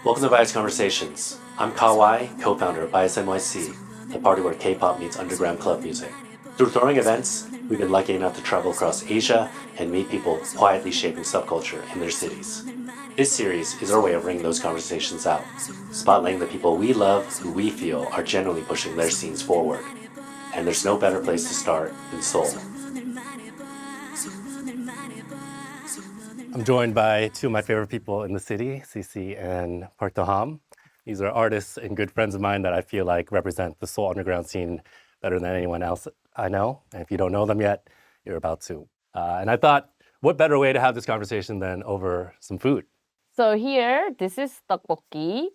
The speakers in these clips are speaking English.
Welcome to BIAS Conversations. I'm Kawai, co-founder of BIAS NYC, the party where K-pop meets underground club music. Through touring events, we've been lucky enough to travel across Asia and meet people quietly shaping subculture in their cities. This series is our way of bringing those conversations out, spotlighting the people we love who we feel are generally pushing their scenes forward. And there's no better place to start than Seoul. I'm joined by two of my favorite people in the city, Seesea and Park Daham. These are artists and good friends of mine that I feel like represent the Seoul underground scene better than anyone else I know. And if you don't know them yet, you're about to. And I thought, what better way to have this conversation than over some food? So here, this is tteokboki,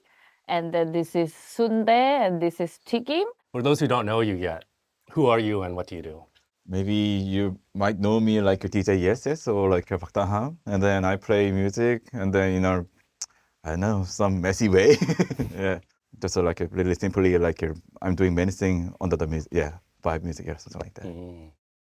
and then this is sundae, and this is 튀김. For those who don't know you yet, who are you and what do you do? Maybe you might know me like a DJ Yes or like a Park Daham, and then I play music, and then I don't know, some messy way. Yeah, just like really simply like I'm doing many things under the music, vibe music or something like that.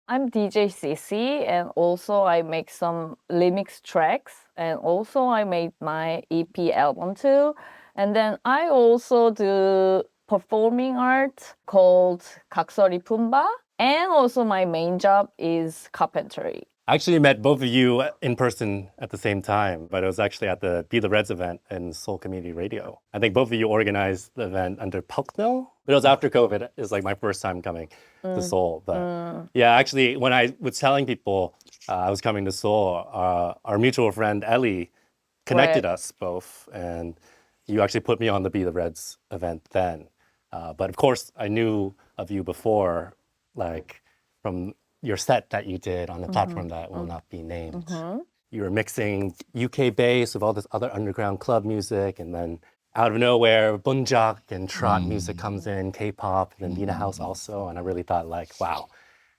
I'm DJ Seesea, and also I make some remix tracks, and also I made my EP album too. And then I also do performing art called Gaksuli Pumba. And also my main job is carpentry. I actually met both of you in person at the same time, but it was actually at the Be the Reds event in Seoul Community Radio. I think both of you organized the event under Pukno, but it was after COVID. It was like my first time coming to Seoul. But yeah, actually, when I was telling people I was coming to Seoul, our mutual friend Ellie connected us both, and you actually put me on the Be the Reds event then. But of course, I knew of you before, like from your set that you did on the platform that will not be named. You were mixing UK bass with all this other underground club music, and then out of nowhere, bunjak and trot music comes in, K-pop, and then Nina House also. And I really thought like, wow,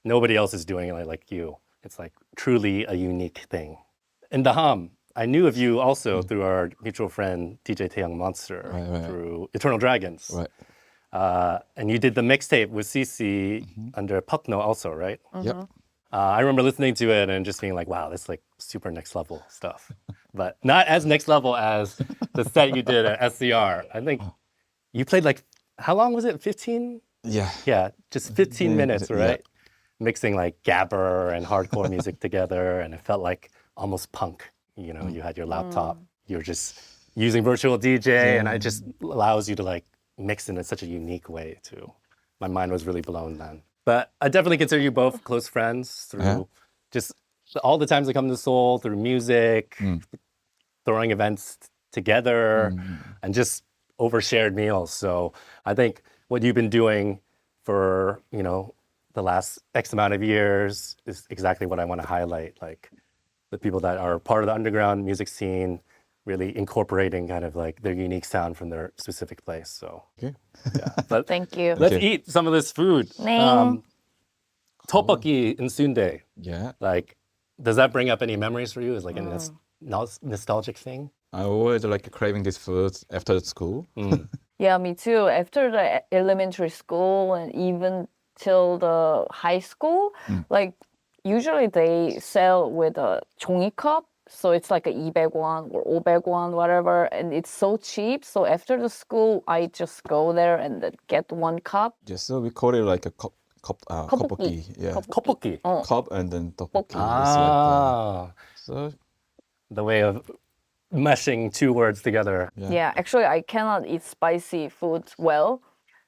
nobody else is doing it like you. It's like truly a unique thing. And Daham, I knew of you also through our mutual friend, DJ Taeyang Monster, Right. through Eternal Dragons. Right. And you did the mixtape with Seesea under Pukno also, right? Yep. I remember listening to it and just being like, wow, that's like super next level stuff. But not as next level as the set you did at SCR. I think you played like, how long was it? 15? Yeah. Yeah, just 15 minutes, Yeah. right? Mixing like gabber and hardcore music together. And it felt like almost punk. You know, you had your laptop, you're just using virtual DJ, and it just allows you to like mix in such a unique way too. My mind was really blown then. But I definitely consider you both close friends through just all the times I come to Seoul, through music, throwing events together, and just over shared meals. So I think what you've been doing for, the last X amount of years is exactly what I want to highlight. Like the people that are part of the underground music scene, really incorporating kind of like their unique sound from their specific place. So, Okay. yeah. But Thank you. let's eat some of this food. 네. Tteokboki and sundae. Yeah. Like, does that bring up any memories for you? Is like a nostalgic thing? I always like craving this food after school. Yeah, me too. After the elementary school and even till the high school, like usually they sell with a 종이 cup. So it's like a 200won or 500won, whatever. And it's so cheap. So after the school, I just go there and then get one cup. Yes, so we call it like a tteokboki. Yeah. Tteokboki. Cup and then tteokboki. Ah, So the way of meshing two words together. Yeah, actually, I cannot eat spicy food well.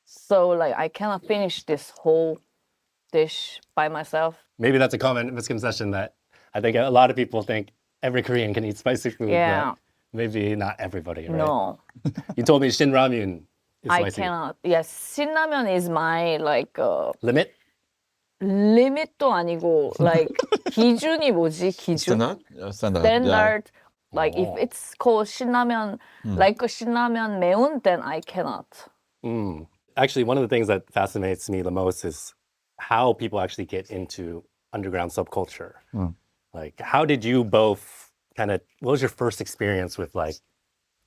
So like I cannot finish this whole dish by myself. Maybe that's a common misconception that I think a lot of people think every Korean can eat spicy food, Yeah. but maybe not everybody, right? No, You told me Shin Ramyun is I spicy. cannot. Yes, 신라면 is my like Limit? limit도 아니고 like 기준이 뭐지? 기준? standard. Standard. Like if Oh. it's called 신라면, like a 신라면 매운, then I cannot. Actually, one of the things that fascinates me the most is how people actually get into underground subculture. Like, how did you both what was your first experience with like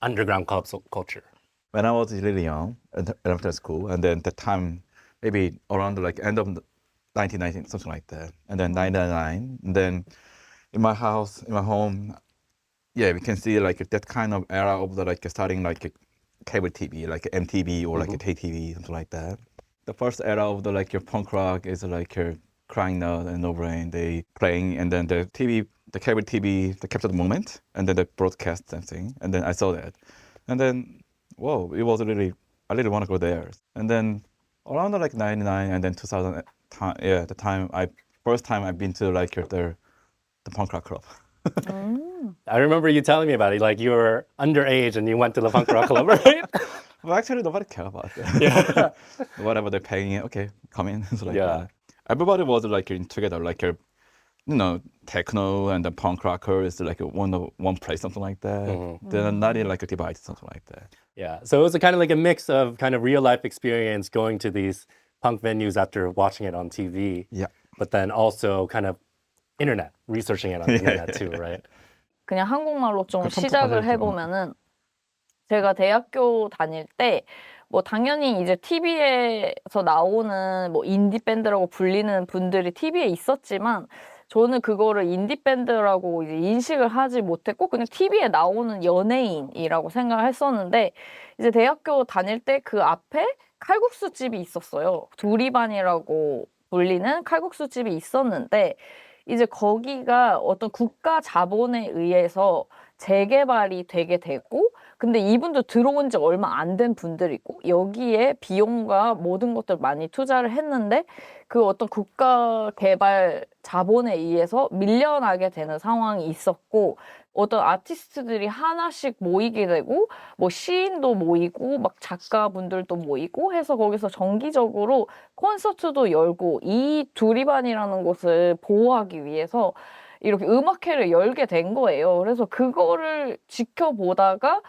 underground club culture? When I was really young, at elementary school, and then the time, maybe around like end of 1990, something like that, and then 1999, and then in my house, in my home, yeah, we can see like that kind of era of the like starting like cable TV, like MTV or like a KTV, something like that. The first era of the like your punk rock is like your Crying Out and No Brain. They playing, and then the TV, the cable TV, they capture the moment, and then they broadcast something, and then I saw that, and then whoa, it was really, I really want to go there. And then around like 99 and then 2000, yeah, the time first time I've been to like the punk rock club. I remember you telling me about it. Like you were underage and you went to the punk rock club, right? Well, actually, nobody cared about that. Yeah. Whatever they're paying, okay, come in. So like, Yeah. everybody was like in together, like you know, techno and the punk rocker is like one place, something like that. They're not in like a divide, something like that. Yeah. So it was a kind of like a mix of kind of real life experience going to these punk venues after watching it on TV. Yeah. But then also kind of internet, researching it on the internet too, right? 그냥 한국말로 좀 그 컴퓨터 시작을 가져야죠. 해보면은 제가 대학교 다닐 때 뭐 당연히 이제 TV에서 나오는 뭐 인디 밴드라고 불리는 분들이 TV에 있었지만 저는 그거를 인디 밴드라고 이제 인식을 하지 못했고 그냥 TV에 나오는 연예인이라고 생각을 했었는데 이제 대학교 다닐 때 그 앞에 칼국수 집이 있었어요. 두리반이라고 불리는 칼국수 집이 있었는데 이제 거기가 어떤 국가 자본에 의해서 재개발이 되게 되고 근데 이분도 들어온 지 얼마 안 된 분들이고 여기에 비용과 모든 것들 많이 투자를 했는데 그 어떤 국가 개발 자본에 의해서 밀려나게 되는 상황이 있었고 어떤 아티스트들이 하나씩 모이게 되고 뭐 시인도 모이고 막 작가분들도 모이고 해서 거기서 정기적으로 콘서트도 열고 이 두리반이라는 곳을 보호하기 위해서 이렇게 음악회를 열게 된 거예요. 그래서 그거를 지켜보다가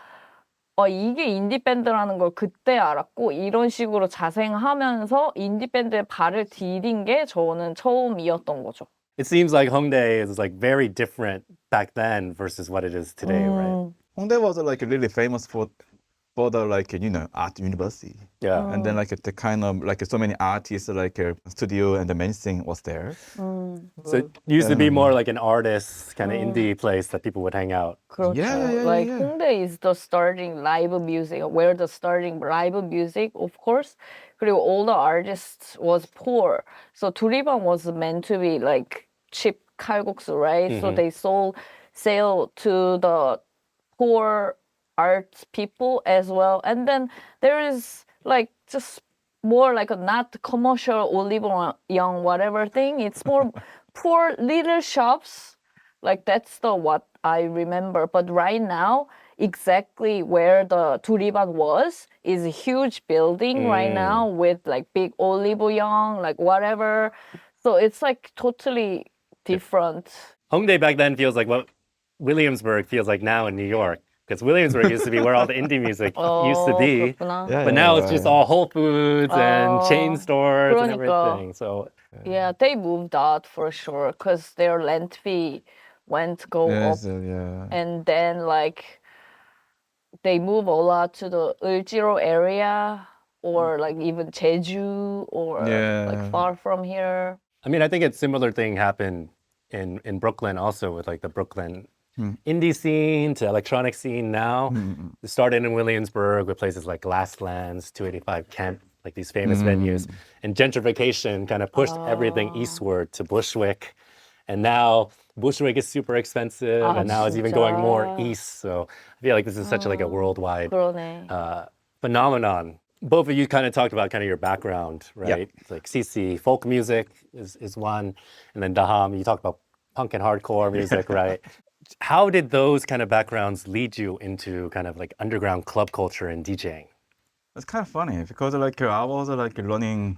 이게 인디밴드라는 걸 그때 알았고 이런 식으로 자생하면서 인디밴드에 발을 디딘 게 저는 처음이었던 거죠. It seems like Hongdae is like very different back then versus what it is today, right? Hongdae was like really famous for the like you know art university. Yeah. And then like the kind of like so many artists like studio and the main thing was there. So it used to be more like an artist kind of indie place that people would hang out. 그렇죠. Yeah. Like 홍대 is the starting live music, where the starting live music, of course. 그리고 all the artists was poor. So 두리반 was meant to be like cheap 칼국수, right? So they sell to the poor art people as well. And then there is like just more like a not commercial olive young whatever thing. It's more poor little shops. Like that's the what I remember. But right now, exactly where the 두리반 was is a huge building right now with like big olive young, like whatever. So it's like totally different. Hongdae back then feels like what Williamsburg feels like now in New York. Because Williamsburg used to be where all the indie music used to be. 그렇구나. Yeah, But now it's just all Whole Foods and chain stores and 그러니까. everything. So Yeah, they moved out for sure because their rent fee went go up. Yeah. And then like they move a lot to the 을지로 area or like even Jeju or like far from here. I mean, I think a similar thing happened in Brooklyn also with like the Brooklyn indie scene to electronic scene now. It started in Williamsburg with places like Glasslands, 285 Kent, like these famous venues. And gentrification kind of pushed everything eastward to Bushwick. And now Bushwick is super expensive and now it's even going more east. So I feel like this is such like a worldwide 그러네. phenomenon. Both of you kind of talked about kind of your background, right? It's like Seesea, folk music is one. And then Daham, you talked about punk and hardcore music, right? How did those kind of backgrounds lead you into kind of like underground club culture and DJing? It's kind of funny because like I was like running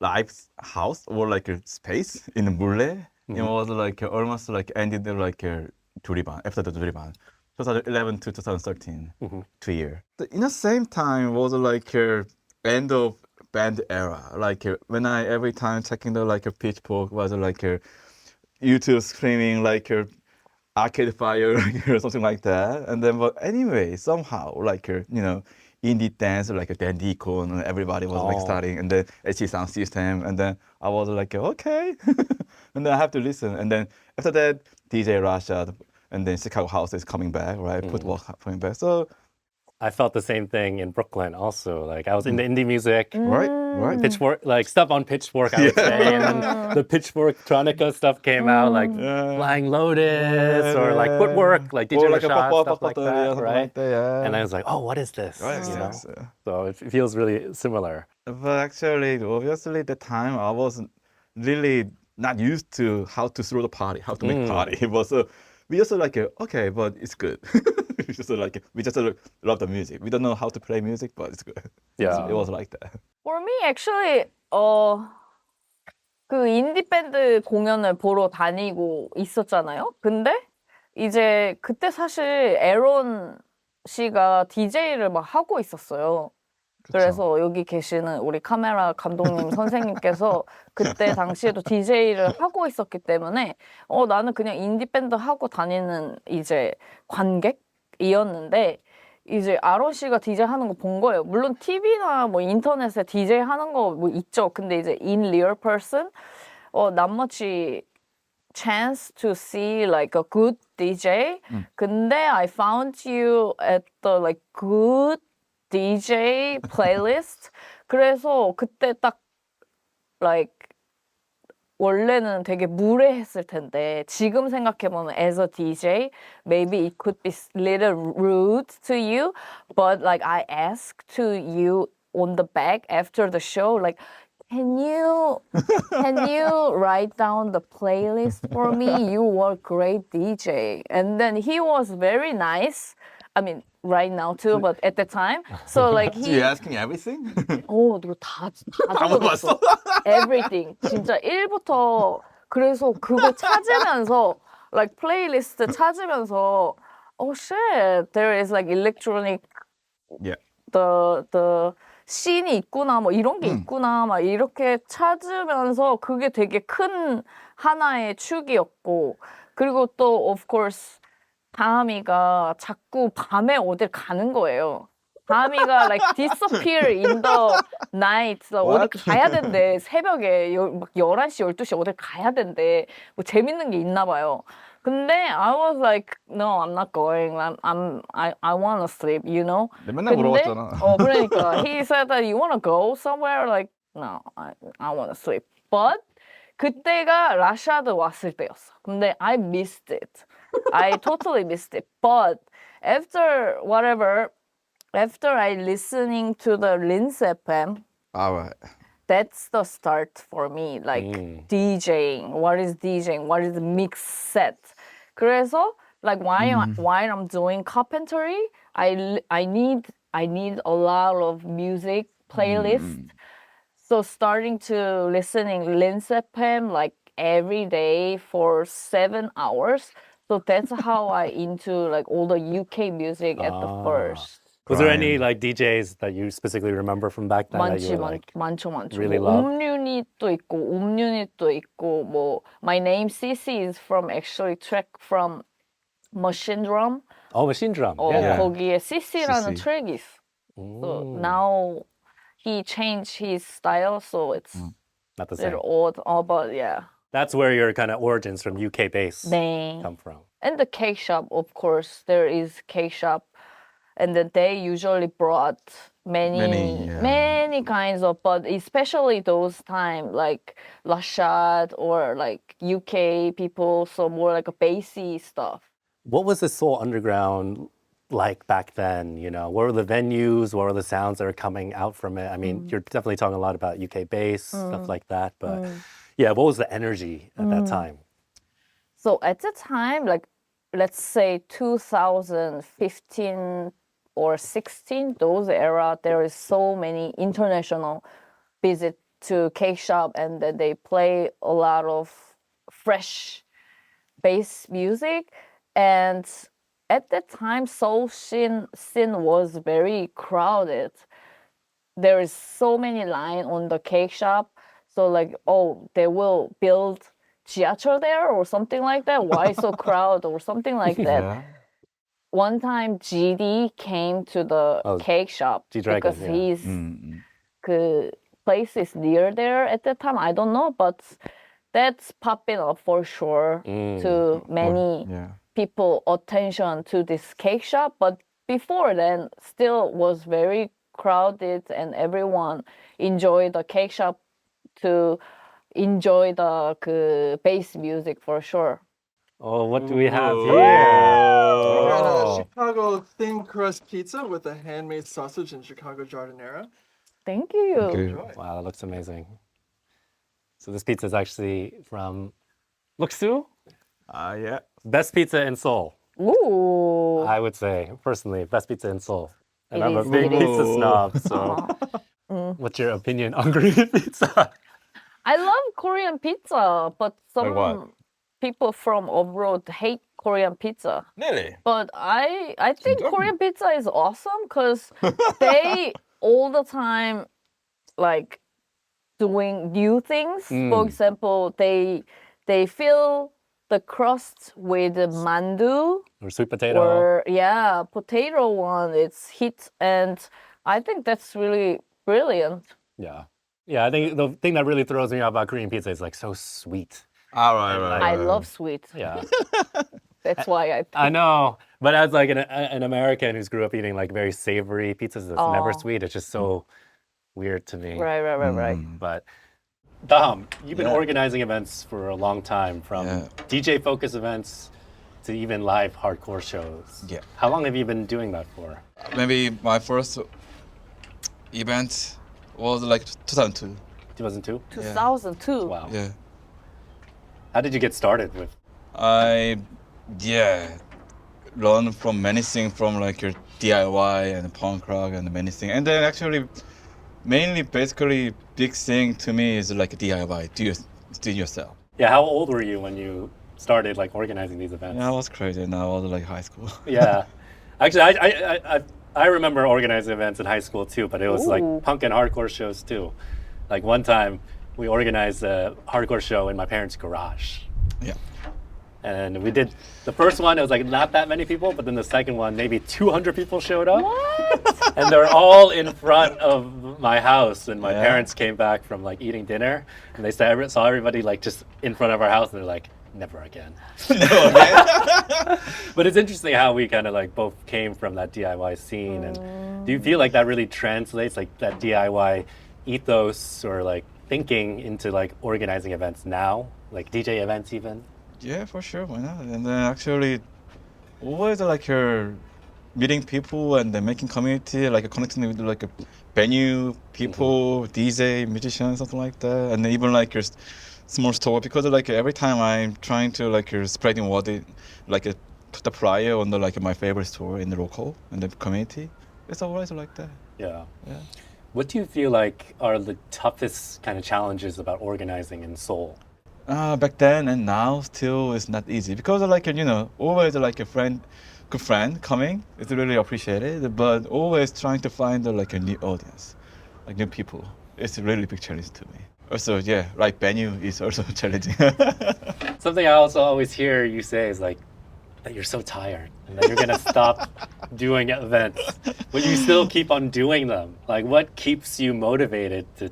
live house or like a space in Mule. It was like almost like ended like 두리반 after the 두리반, 2011 to 2013, 2 years. In the same time was like end of band era. Like when I every time checking the like a Pitchfork was like YouTube screaming like Arcade Fire or something like that. And then, but anyway, somehow, like, you know, indie dance, like a Dandy Icon, and everybody was like starting, and then HE Sound System, and then I was like, okay. And then I have to listen. And then after that, DJ Russia, and then Chicago House is coming back, right? Footwork coming back. So I felt the same thing in Brooklyn also. Like I was into indie music. right. Pitchfork, like stuff on Pitchfork, I would say. And then the Pitchfork Tronica stuff came out, like Flying Lotus or like Footwork, like DJ or like a Rashad, stuff like yeah, that, something right? like that, yeah. And I was like, oh, what is this? Right, You know? yes, yeah. So it feels really similar. But actually, obviously, the time I wasn't really not used to how to throw the party, how to make party. It was we just like okay, but it's good. we just love the music. We don't know how to play music, but it's good. Yeah. It was like that. For me, actually, 그 인디 밴드 공연을 보러 다니고 있었잖아요. 근데 이제 그때 사실 에론 씨가 DJ를 막 하고 있었어요. 그래서 여기 계시는 우리 카메라 감독님 선생님께서 그때 당시에도 DJ를 하고 있었기 때문에 나는 그냥 인디 밴드 하고 다니는 이제 관객이었는데 이제 아론 씨가 DJ 하는 거 본 거예요. 물론 TV나 뭐 인터넷에 DJ 하는 거 뭐 있죠. 근데 이제 in real person, not much chance to see like a good DJ. 근데 I found you at the like good DJ playlist. 그래서 그때 딱 like 원래는 되게 무례했을 텐데 지금 생각해보면 as a DJ maybe it could be little rude to you, but like I asked to you on the back after the show like can you write down the playlist for me? You were great DJ. And then he was very nice. I mean right now too, but at the time. So like So you asking everything? 이거 다 적어줬어. Everything. 진짜 1부터 그래서 그거 찾으면서 like 플레이리스트 찾으면서 oh shit, there is like electronic Yeah. the 씬이 있구나 뭐 이런 게 있구나 막 이렇게 찾으면서 그게 되게 큰 하나의 축이었고 그리고 또 of course 다하미가 자꾸 밤에 어딜 가는 거예요. 다하미가 like disappear in the night. 어디 가야 된대. 새벽에 막 11시, 12시 어딜 가야 된대. 뭐 재밌는 게 있나 봐요. 근데 I was like, no, I'm not going. I want to sleep, you know? 맨날 물어봤잖아. 그러니까 he said that you want to go somewhere? Like, no, I want to sleep. But 그때가 라샤드 왔을 때였어. 근데 I missed it. I totally missed it. But after I listening to the Linz FM, Alright. that's the start for me. Like DJing. What is DJing? What is the mix set? 그래서 like while I'm doing carpentry, I need a lot of music playlist. So starting to listening Linz FM like every day for 7 hours. So that's how I into like all the UK music at the first. Was there any like DJs that you specifically remember from back then that you were like 많죠. really 뭐, loved? 옴유닛도 있고 옴유닛도 있고 뭐 My Name Seesea is from actually track from Machine Drum. Oh, Machine Drum. Yeah. 거기에 Seesea라는 Seesea. 트랙이 있어. So now he changed his style, so it's Not the a same. little odd. But yeah. That's where your kind of origins from UK bass 네. come from. And the cake shop, of course, there is cake shop. And then they usually brought many kinds of, but especially those time, like Rashad or like UK people, so more like a bassy stuff. What was the Seoul underground like back then? You know, what were the venues? What were the sounds that were coming out from it? I mean, you're definitely talking a lot about UK bass, stuff like that. But yeah, what was the energy at that time? So at the time, like let's say 2015 or 16, those era, there is so many international visit to cake shop, and then they play a lot of fresh bass music. And at that time, Seoul scene was very crowded. There is so many line on the cake shop. So like, oh, they will build 지하철 there or something like that. Why so crowded or something like that. Yeah. One time GD came to the cake shop G-Dragon, because yeah. his 그 place is near there at that time. I don't know, but that's popping up for sure to many Yeah. people attention to this cake shop. But before then, still was very crowded, and everyone enjoyed the cake shop to enjoy the bass music for sure. Oh, what do we have We here? got a Oh. Chicago thin crust pizza with a handmade sausage and Chicago giardiniera. Thank you. Okay. Wow, that looks amazing. So this pizza is actually from Luksu, Yeah. best pizza in Seoul. Ooh. I would say, personally, best pizza in Seoul. And It I'm a is, big it pizza is. snob, so what's your opinion on Korean pizza? I love Korean pizza, but Like what? some people from abroad hate Korean pizza. Really? But I think 진짜? Korean pizza is awesome because they all the time like doing new things. For example, they fill the crust with mandu Or sweet potato? or potato one. It's hit, and I think that's really brilliant. Yeah. Yeah, I think the thing that really throws me off about Korean pizza is like so sweet. All right. I love sweet. Yeah. That's why I know. But as like an American who's grew up eating like very savory pizzas that's never Oh. sweet, it's just so weird to me. right. But Daham, you've been Yeah. organizing events for a long time, from Yeah. DJ focus events to even live hardcore shows. Yeah. How long have you been doing that for? Maybe my first event was like 2002. 2002? 2002. Wow. Yeah. How did you get started with? I learned from many things from like your DIY and punk rock and many things. And then actually mainly basically big thing to me is like DIY, do it yourself. Yeah, how old were you when you started like organizing these events? Yeah, I was crazy and I was like high school. Yeah. Actually, I remember organizing events in high school too, but it was like Ooh. punk and hardcore shows too. Like one time we organized a hardcore show in my parents' garage. Yeah. And we did the first one, it was like not that many people, but then the second one, maybe 200 people showed up. What? And they're all in front of my house. And my Yeah. parents came back from like eating dinner, and they saw everybody like just in front of our house, and they're like, never again. But it's interesting how we kind of like both came from that DIY scene. And do you feel like that really translates, like that DIY ethos or like thinking into like organizing events now, like DJ events even? Yeah, for sure. Why not? And then actually, always like you're meeting people and then making community, like connecting with like a venue, people, DJ, musicians, something like that. And then even like your small store, because like every time I'm trying to like you're spreading word, like put the flyer on the like my favorite store in the local and the community. It's always like that. Yeah. Yeah. What do you feel like are the toughest kind of challenges about organizing in Seoul? Back then and now still it's not easy because like always like a good friend coming, it's really appreciated, but always trying to find like a new audience, like new people. It's a really big challenge to me. Also, yeah, right venue is also challenging. Something I also always hear you say is like that you're so tired and that you're gonna stop doing events, but you still keep on doing them. Like, what keeps you motivated to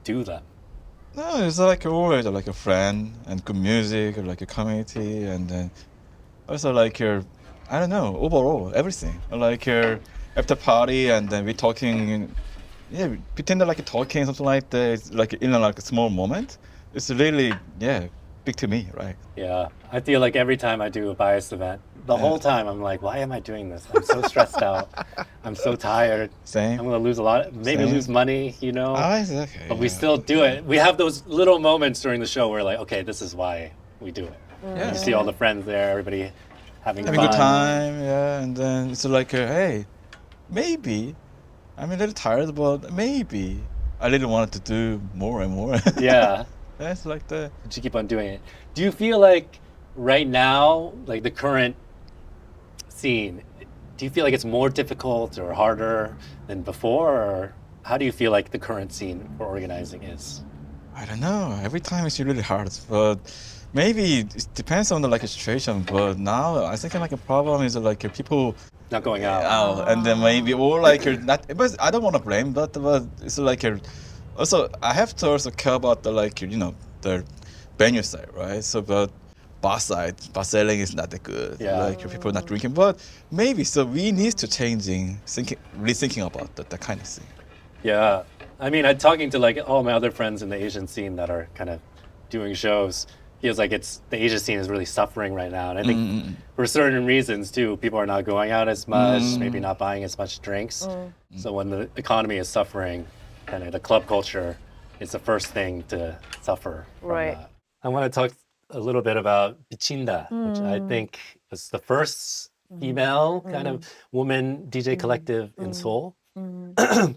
do them? No, it's like always like a friend and good music, like a community, and then also like your, I don't know, overall everything. Like your after party, and then we talking, yeah, pretend like talking something like that. It's like in a like a small moment. It's really big to me, right? Yeah, I feel like every time I do a bias event, the whole time I'm like, why am I doing this? I'm so stressed out. I'm so tired. Same. I'm gonna lose a lot, maybe Same. lose money, you know? It's okay. But we still do it. We have those little moments during the show where like, okay, this is why we do it. Yeah. You see all the friends there, everybody having having a fun. good time, yeah, and then it's like, hey, maybe I'm a little tired, but maybe I really wanted to do more and more. Yeah, It's like that. but you keep on doing it. Do you feel like right now, like the current scene, do you feel like it's more difficult or harder than before, or how do you feel like the current scene for organizing is? I don't know. Every time it's really hard, but maybe it depends on the like situation. But now I think like a problem is like people Not going out. out, and then maybe or like you're not. But I don't want to blame, but it's like also I have to also care about the like the venue side, right? So but bar side, bar selling is not that good. Yeah. Like people are not drinking, but maybe so we need to rethinking about that kind of thing. Yeah. I mean, I'm talking to like all my other friends in the Asian scene that are kind of doing shows. Feels like the Asian scene is really suffering right now. And I think for certain reasons too, people are not going out as much, maybe not buying as much drinks. So when the economy is suffering, kind of the club culture is the first thing to suffer from Right. that. I want to talk a little bit about Bichinda, which I think was the first female kind of woman DJ collective in Seoul. Can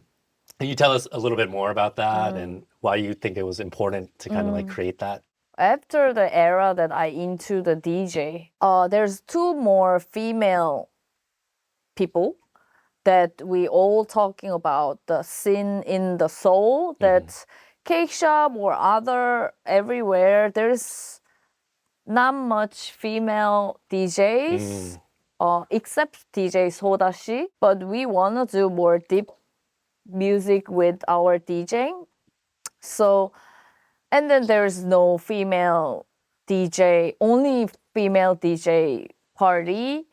you tell us a little bit more about that and why you think it was important to kind of like create that? After the era that I into the DJ, there's two more female people that we all talking about the scene in the Seoul that cake shop or other everywhere there's not much female DJs except DJ Sodashi, but we wanna do more deep music with our DJing. So and then there's no female DJ, only female DJ party.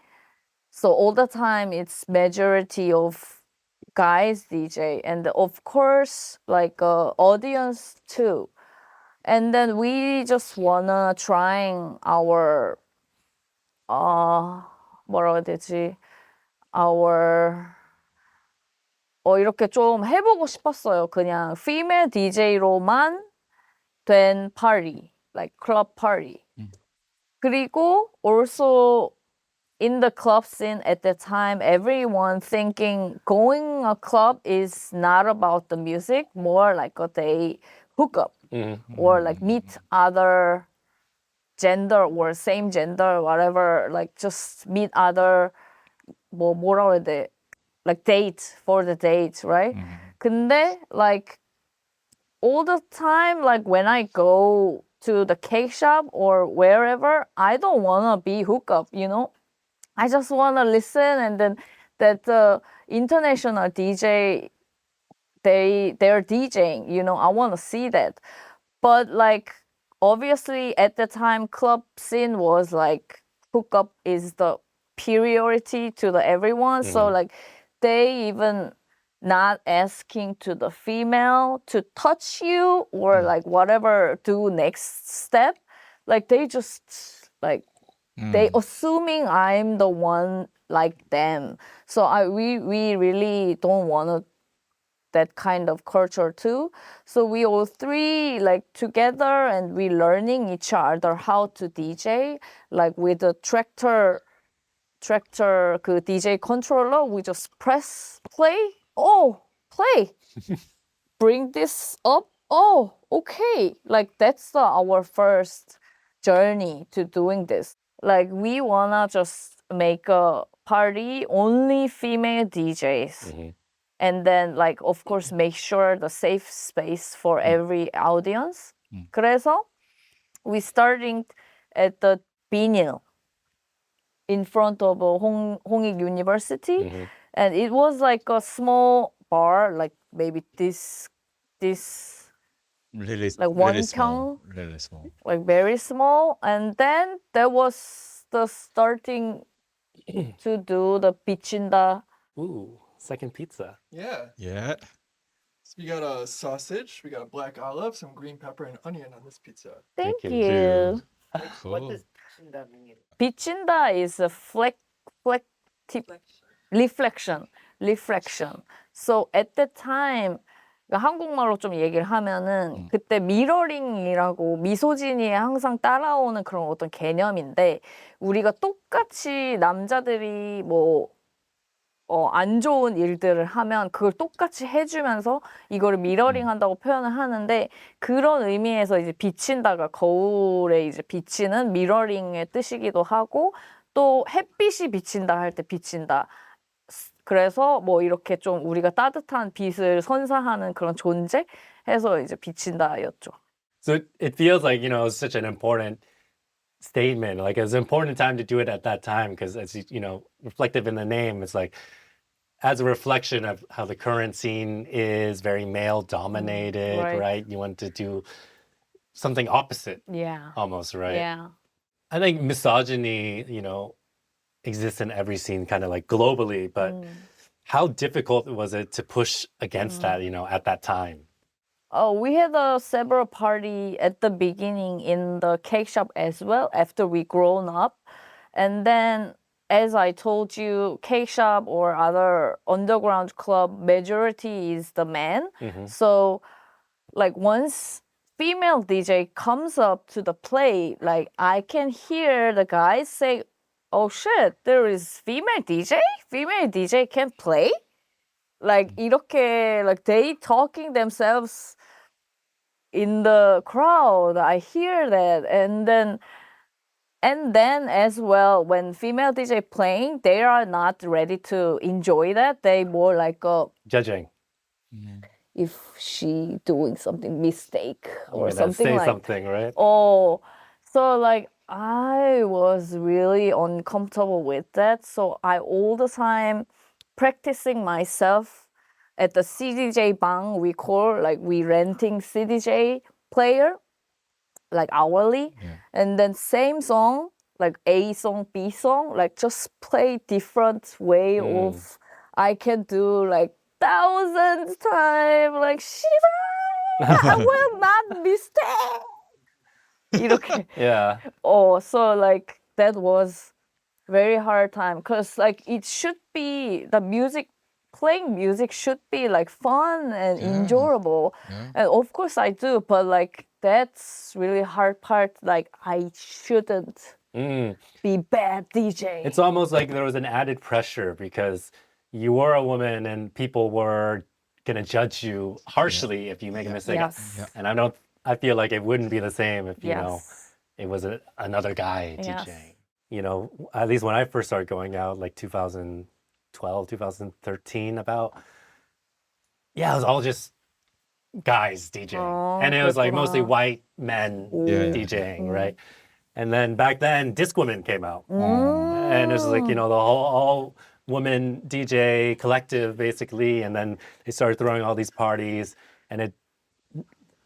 So all the time it's majority of guys DJ and of course like audience too. And then we just wanna trying our 뭐라고 해야 되지? our 이렇게 좀 해보고 싶었어요. 그냥 female DJ로만 된 party, like club party. 그리고 also in the club scene at the time, everyone thinking going a club is not about the music, more like a day hookup or like meet other gender or same gender, whatever, like just meet other 뭐라고 해야 돼? Like date for the date, right? 근데 like all the time, like when I go to the cake shop or wherever, I don't wanna be hookup, you know? I just wanna listen and then that international DJ, they're DJing, you know, I wanna see that. But like obviously at the time club scene was like hookup is the priority to the everyone. So like they even not asking to the female to touch you or like whatever do next step. Like they just like they assuming I'm the one like them. So we really don't want that kind of culture too. So we all three like together and we learning each other how to DJ like with the tractor 그 DJ controller. We just press play. Oh, play. Bring this up. Oh, okay. Like that's our first journey to doing this. Like we wanna just make a party only female DJs. And then like of course make sure the safe space for every audience. 그래서 we starting at the Binyil in front of Hongik University. And it was like a small bar, like maybe this Really, like one really small, 평, really small. like very small. And then there was the starting to do the Bichinda. Ooh, second pizza. Yeah. Yeah. So we got a sausage, we got a black olive, some green pepper, and onion on this pizza. Thank you. you. Cool. Bichinda is a reflection. So at that time, 그러니까 한국말로 좀 얘기를 하면은 그때 미러링이라고 미소진이 항상 따라오는 그런 어떤 개념인데 우리가 똑같이 남자들이 뭐 안 좋은 일들을 하면 그걸 똑같이 해주면서 이거를 미러링 한다고 표현을 하는데 그런 의미에서 이제 비친다가 거울에 이제 비치는 미러링의 뜻이기도 하고 또 햇빛이 비친다 할 때 비친다. 그래서 뭐 이렇게 좀 우리가 따뜻한 빛을 선사하는 그런 존재 해서 이제 비친다였죠. So it feels like, you know, it's such an important statement. Like it's an important time to do it at that time because as you know, reflective in the name, it's like as a reflection of how the current scene is very male dominated, right? You want to do something opposite. Yeah. Almost, right? Yeah. I think misogyny, exists in every scene kind of like globally, but how difficult was it to push against that, at that time? Oh, we had a several party at the beginning in the cake shop as well after we grown up. And then as I told you, cake shop or other underground club, majority is the man. So like once female DJ comes up to the play, like I can hear the guys say, "Oh shit, there is female DJ? Female DJ can play?" Like 이렇게 like they talking themselves in the crowd. I hear that, and then as well when female DJ playing, they are not ready to enjoy that. They more like Judging. if she doing something mistake or Gonna something say like something, right? oh, so like I was really uncomfortable with that. So I all the time practicing myself at the CDJ bang we call like we renting CDJ player like hourly, and then same song like A song B song like just play different way of I can do like thousands time like Shiva I will not mistake 이렇게 Yeah. so like that was very hard time because like it should be the music playing music should be like fun and enjoyable and of course I do but like that's really hard part like I shouldn't be bad DJ. It's almost like there was an added pressure because you were a woman and people were gonna judge you harshly if you make a mistake. Yes. And I feel like it wouldn't be the same if Yes. it was another guy Yes. DJing. At least when I first started going out, like 2012, 2013, it was all just guys DJing, and it was like mostly white men DJing, right? And then back then, Disc Women came out, and it was like the whole all woman DJ collective basically, and then they started throwing all these parties, and it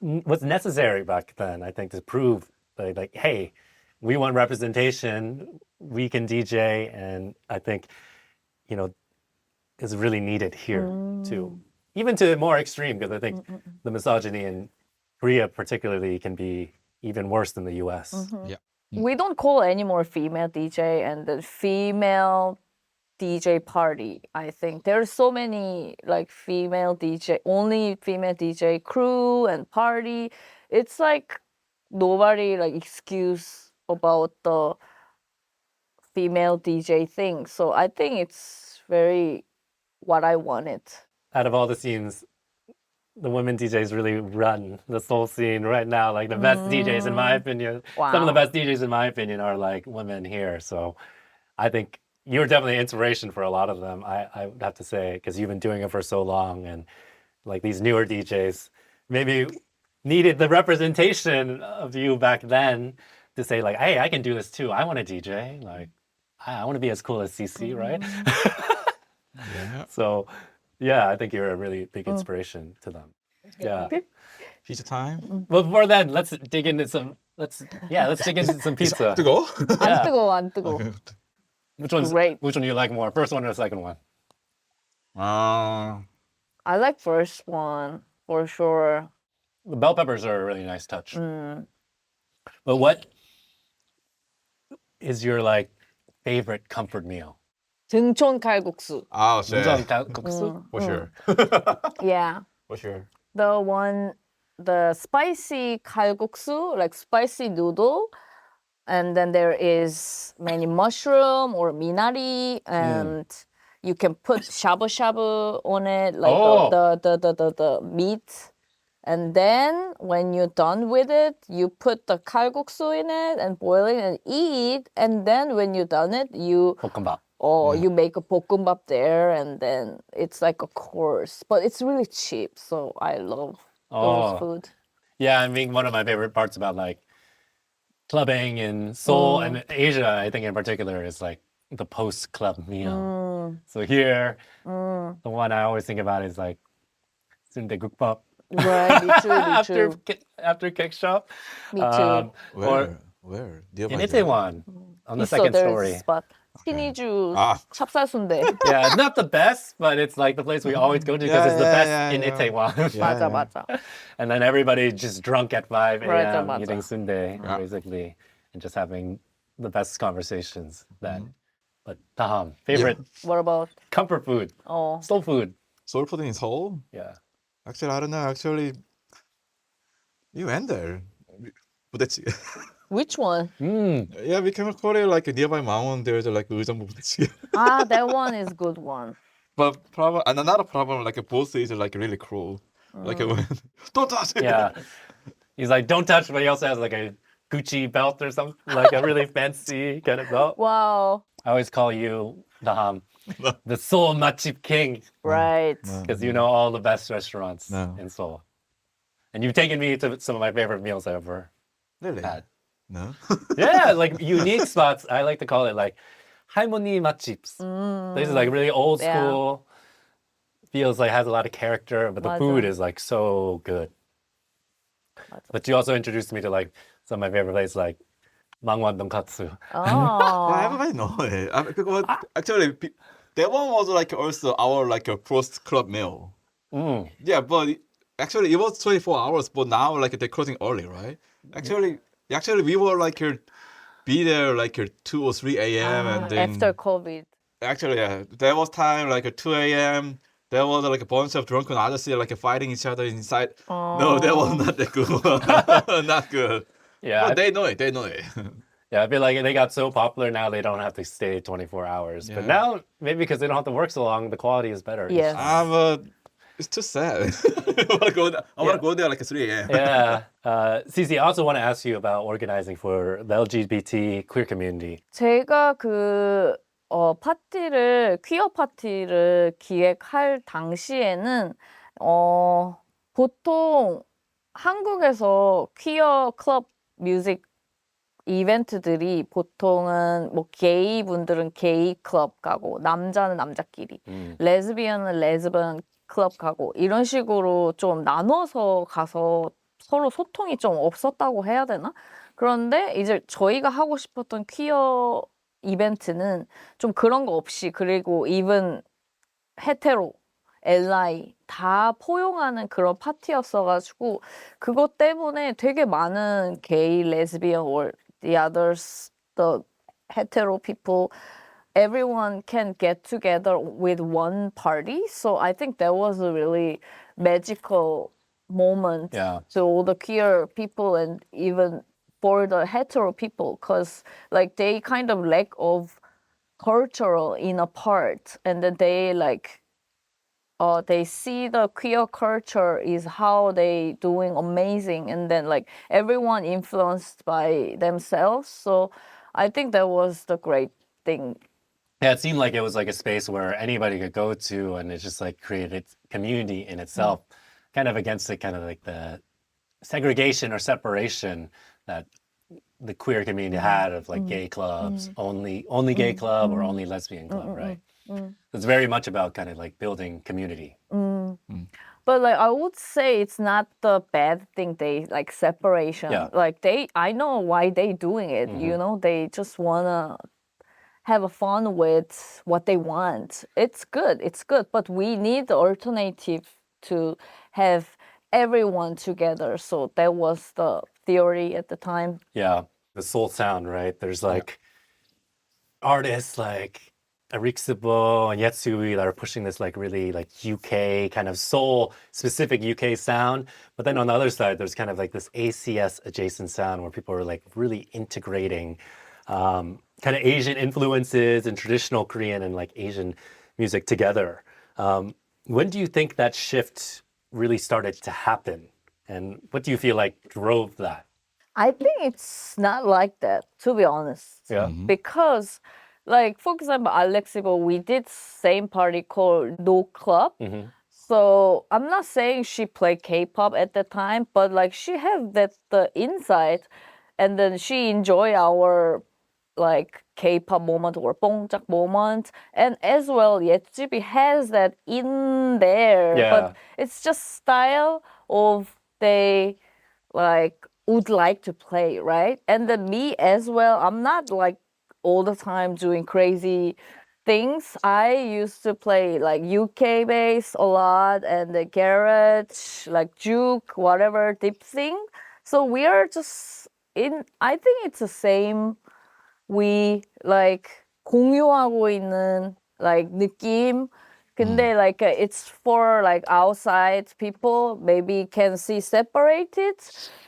was necessary back then, I think, to prove like hey, we want representation, we can DJ, and I think is really needed here too, even to more extreme because I think the misogyny in Korea particularly can be even worse than the US. We don't call anymore female DJ and the female DJ party. I think there's so many like only female DJ crew and party. It's like nobody like excuse about the female DJ thing. So I think it's very what I wanted. Out of all the scenes, the women DJs really run the Seoul scene right now. Like the best DJs, in my opinion. Some of the best DJs, in my opinion, are like women here. So I think you're definitely an inspiration for a lot of them. I would have to say, because you've been doing it for so long, and like these newer DJs maybe needed the representation of you back then to say like, hey, I can do this too. I want to DJ. Like, I want to be as cool as Seesea, right? So, yeah, I think you're a really big inspiration to them. Yeah. Pizza time. But before then, let's dig into some pizza. 뜨거? 안 뜨거워, 안 뜨거워. Great. Which one do you like more? First one or the second one? I like first one for sure. The bell peppers are a really nice touch. But what is your like favorite comfort meal? 등촌 칼국수. Unjeon kalguksu? For sure. Yeah. For sure. The spicy kalguksu, like spicy noodle, and then there is many mushroom or minari, and you can put shabu shabu on it, like the meat. And then when you're done with it, you put the kalguksu in it and boil it and eat. And then when you're done it, you 볶음밥. you make a 볶음밥 there, and then it's like a course. But it's really cheap, so I love those food. Yeah, I mean, one of my favorite parts about like clubbing in Seoul and Asia, I think in particular, is like the post-club meal. So here, the one I always think about is like sundae. Right, me too, me too. After cake shop. Me too. Or Where? In Nearby there? Itaewon, on the 있어, second there's story. a spot. 신이주 Ah. 찹쌀순대. Yeah, it's not the best, but it's like the place we always go to because it's the best in Itaewon. Yeah, 맞아, yeah. 맞아. And then everybody just drunk at 5 맞아, a.m. 맞아. eating sundae, Yeah. basically, and just having the best conversations then. But Daham, favorite What about? comfort food, soul food. Soul food in Seoul? Yeah. Actually, I don't know. Actually, you went there. 부대찌개. Which one? Yeah, we can call it like nearby Mangwon. There's like 의정부 부대찌개. Ah, that one is good one. But problem, and another problem, like both is like really cruel. Like when don't touch it. Yeah. He's like, don't touch, but he also has like a Gucci belt or something, like a really fancy kind of belt. Wow. I always call you, Daham, the Seoul Matchip King, Right. because you know all the best restaurants No. in Seoul. And you've taken me to some of my favorite meals I've ever Really? had. No. Yeah, like unique spots. I like to call it like 할머니 맛집s. This is like really old Yeah. school. Feels like has a lot of character, but the 맞아. food is like so good. 맞아. But you also introduced me to like some of my favorite places like Mangwon Donkatsu. Oh. Everybody know it. Because actually, that one was like also our like a first club meal. Yeah, but actually it was 24 hours. But now like they're closing early, right? Actually, we were like be there like 2 or 3 a.m. and then After COVID. actually yeah, there was time like 2 a.m. There was like a bunch of drunken aunties like fighting each other inside. No, that was not that good. Not good. Yeah, But they know it. They know it. yeah. I feel like they got so popular now they don't have to stay 24 hours. But Yeah. now maybe because they don't have to work so long, the quality is better. Yes. It's too sad. I want to go there. I want to go there like 3 a.m. Yeah. Seesea, I also want to ask you about organizing for the LGBT queer community. 제가 그 파티를 퀴어 파티를 기획할 당시에는 보통 한국에서 퀴어 클럽 뮤직 이벤트들이 보통은 뭐 게이 분들은 게이 클럽 가고 남자는 남자끼리 레즈비언은 레즈비언 클럽 가고 이런 식으로 좀 나눠서 가서 서로 소통이 좀 없었다고 해야 되나? 그런데 이제 저희가 하고 싶었던 퀴어 이벤트는 좀 그런 거 없이 그리고 even 헤테로, LI 다 포용하는 그런 파티였어가지고 그것 때문에 되게 많은 게이, 레즈비언 or the others, the hetero people, everyone can get together with one party. So I think that was a really magical moment Yeah. to all the queer people and even for the hetero people, because like they kind of lack of cultural inner part, and then they like they see the queer culture is how they doing amazing, and then like everyone influenced by themselves. So I think that was the great thing. Yeah, it seemed like it was like a space where anybody could go to, and it just like created community in itself, kind of against the kind of like the segregation or separation that the queer community had of like gay clubs, only gay club or only lesbian club, right? It's very much about kind of like building community. But like I would say it's not the bad thing they like separation. Yeah. Like I know why they doing it, you know, they just wanna have a fun with what they want. It's good, but we need the alternative to have everyone together. So that was the theory at the time. Yeah, the soul sound, right? There's like artists like Arixibo and Yetsui that are pushing this like really like UK kind of soul specific UK sound. But then on the other side, there's kind of like this ACS adjacent sound where people are like really integrating kind of Asian influences and traditional Korean and like Asian music together. When do you think that shift really started to happen? And what do you feel like drove that? I think it's not like that, to be honest. Yeah. Because, like, for example, Alexibo, we did same party called No Club. So I'm not saying she played K-pop at the time, but like she have that the insight, and then she enjoy our like K-pop moment or 뽕짝 moment, and as well, Yetjibi has that in there, Yeah. but it's just style of they like would like to play, right? And then me as well, I'm not like all the time doing crazy things. I used to play like UK bass a lot and the garage, like juke, whatever, deep thing. So we are just in, I think it's the same. We like 공유하고 있는 like 느낌. 근데 like it's for like outside people maybe can see separated,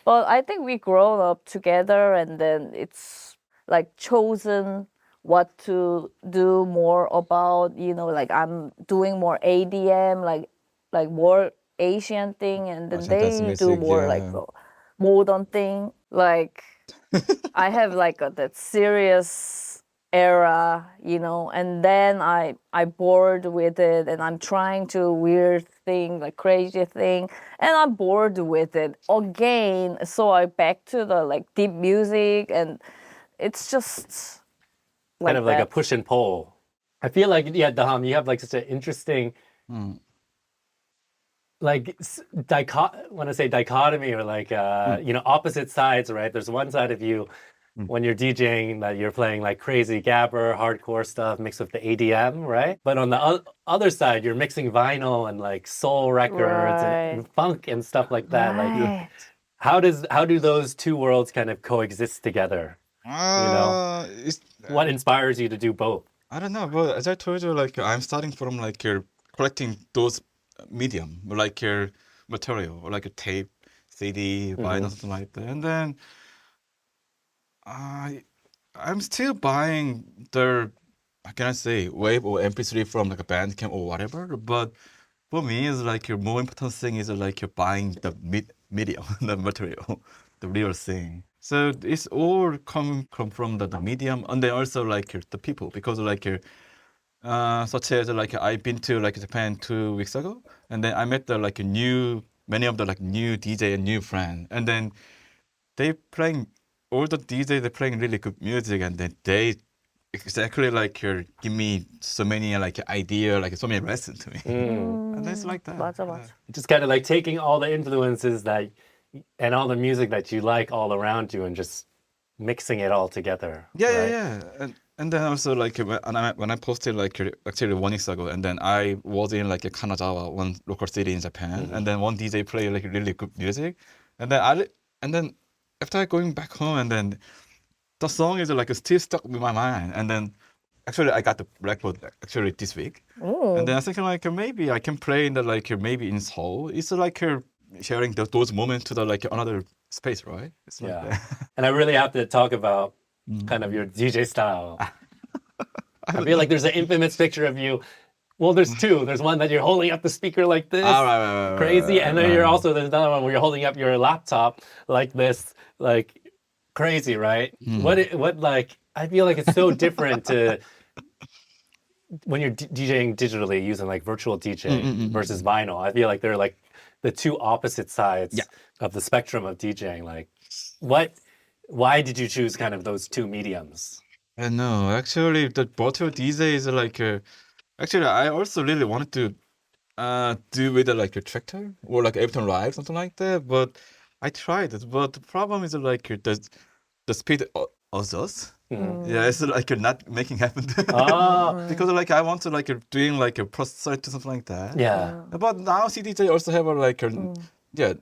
but I think we grown up together and then it's like chosen what to do more about, you know, like I'm doing more ADM, like more Asian thing, and then Asian dance they do music, more like yeah. modern thing. Like I have like that serious era, you know, and then I bored with it, and I'm trying to weird thing, like crazy thing, and I'm bored with it again. So I back to the like deep music, and it's just like Kind of like a that. push and pull. I feel like, yeah, Daham, you have like such an interesting, like, when I say dichotomy or like, you know, opposite sides, right? There's one side of you when you're DJing that you're playing like crazy gabber, hardcore stuff mixed with the ADM, right? But on the other side, you're mixing vinyl and like soul records and funk and stuff like that. Like, Right. how do those two worlds kind of coexist together? You know, It's, what inspires you to do both? I don't know, but as I told you, like I'm starting from like collecting those medium, like your material, or like a tape, CD, vinyl, something like that, and then I'm still buying their, how can I say, wave or MP3 from like a Bandcamp or whatever. But for me, it's like your more important thing is like you're buying the medium, the material, the real thing. So it's all come from the medium, and then also like the people, because like such as like I've been to like Japan 2 weeks ago, and then I met the like many of the like new DJ and new friend, and then they playing all the DJs, they're playing really good music, and then they exactly like give me so many like idea, like so many lessons to me, and it's like that. 맞아, 맞아. Just kind of like taking all the influences that and all the music that you like all around you and just mixing it all together. Yeah, right? yeah. And then also like when I posted like actually 1 week ago, and then I was in like Kanazawa, one local city in Japan, and then one DJ played like really good music, and then after going back home, and then the song is like still stuck in my mind, and then actually I got the record actually this week, and then I think like maybe I can play in the like maybe in Seoul. It's like sharing those moments to the like another space, right? It's like Yeah. that. And I really have to talk about kind of your DJ style. I feel like there's an infamous picture of you. Well, there's two. There's one that you're holding up the speaker like this, Right, crazy, and then right. there's another one where you're holding up your laptop like this, like crazy, right? What like I feel like it's so different to when you're DJing digitally using like virtual DJ versus vinyl. I feel like they're like the two opposite sides of the spectrum of DJing. Like, why did you choose kind of those two mediums? No, actually, the virtual DJ is like actually I also really wanted to do with like a tractor or like Ableton Live, something like that. But I tried it, but the problem is like the speed adjusts. Yeah, it's like you're not making happen because like I want to like doing like a processor to something like that. Yeah. But now CDJ also have a like yeah,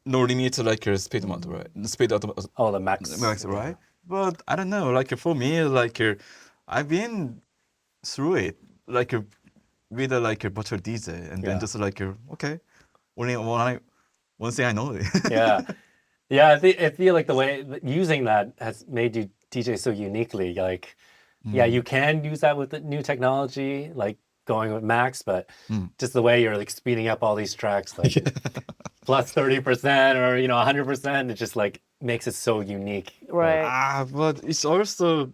no limit to like your speed amount, right? The speed Oh, the max. right? But I don't know, like for me, like I've been through it, like with a like a virtual DJ, and then just like okay, only one thing I know. Yeah. Yeah, I feel like the way using that has made you DJ so uniquely. Like, yeah, you can use that with the new technology, like going with Max, but just the way you're like speeding up all these tracks, like plus 30% or 100%, it just like makes it so unique. Right. But it's also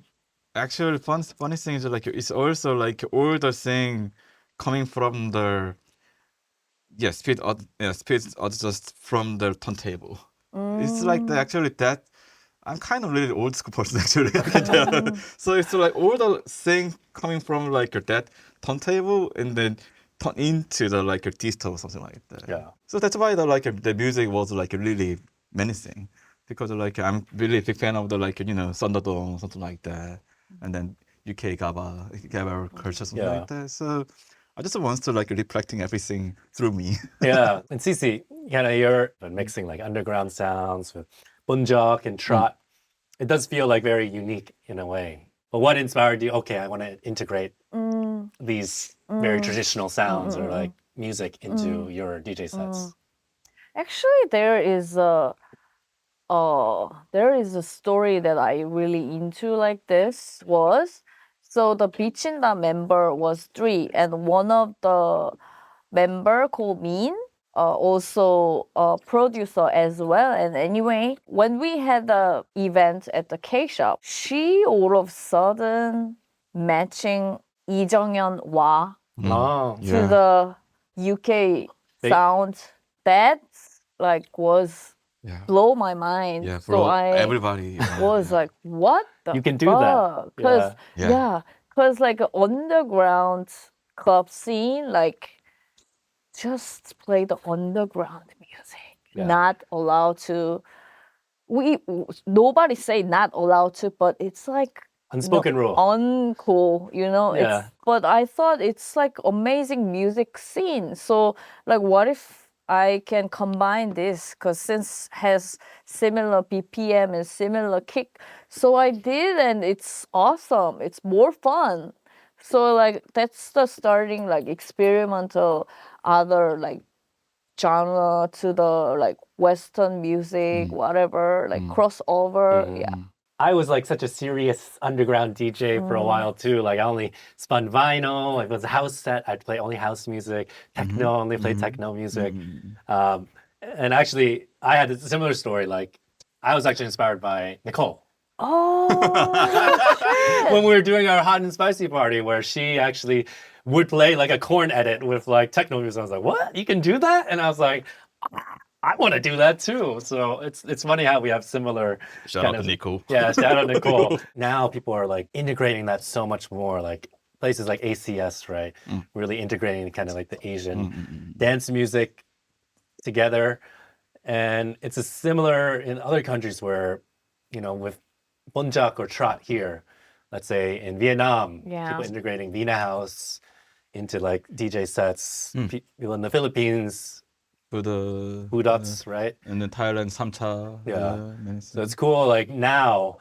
actually funny thing is like it's also like all the thing coming from the speed adjust from the turntable. It's like actually that I'm kind of really old school person actually. I can tell. So it's like all the thing coming from like that turntable and then turn into the like a digital or something like that. Yeah. So that's why the like the music was like really menacing because like I'm really a big fan of the like Thunderdome, something like that, and then UK Gabba culture, something Yeah. like that. So I just want to like reflecting everything through me. Yeah. And Cece, you're mixing like underground sounds with bunjak and trot. It does feel like very unique in a way. But what inspired you? Okay, I want to integrate these very traditional sounds or like music into your DJ sets. Actually, there is a story that I really into like this was so the Bichinda member was three and one of the member called Min also a producer as well. And anyway, when we had the event at the K shop, she all of a sudden matching Lee Jung-yeon Wa Oh, to the UK sound that like was Yeah. blow my mind. Yeah, So bro. I Everybody was like, what the You can do that. fuck? Because Yeah. because like underground club scene, like just play the underground music. Yeah. Not allowed to. Nobody say not allowed to, but it's like unspoken rule. uncool, Yeah. But I thought it's like amazing music scene. So like, what if I can combine this? Cause since has similar BPM and similar kick, so I did, and it's awesome. It's more fun. So like that's the starting like experimental other like genre to the like Western music, whatever, like crossover. Yeah. I was like such a serious underground DJ for a while too. Like I only spun vinyl. If it was a house set, I'd play only house music. Techno, only play techno music. And actually, I had a similar story. Like I was actually inspired by Nicole. Oh, When we were doing our hot and spicy party, where she actually would play like a corn edit with like techno music. I was like, "What? You can do that?" And I was like, "I want to do that too." So it's funny how we have similar. Shout out to Nicole. Yeah, shout out Nicole. Now people are like integrating that so much more. Like places like ACS, right? Really integrating kind of like the Asian dance music together, and it's a similar in other countries where, with bunjak or trot here, let's say in Vietnam, people integrating Vina House into like DJ sets. People in the Philippines, Budots, right? And then Thailand, Samcha. Yeah. So it's cool. Like now,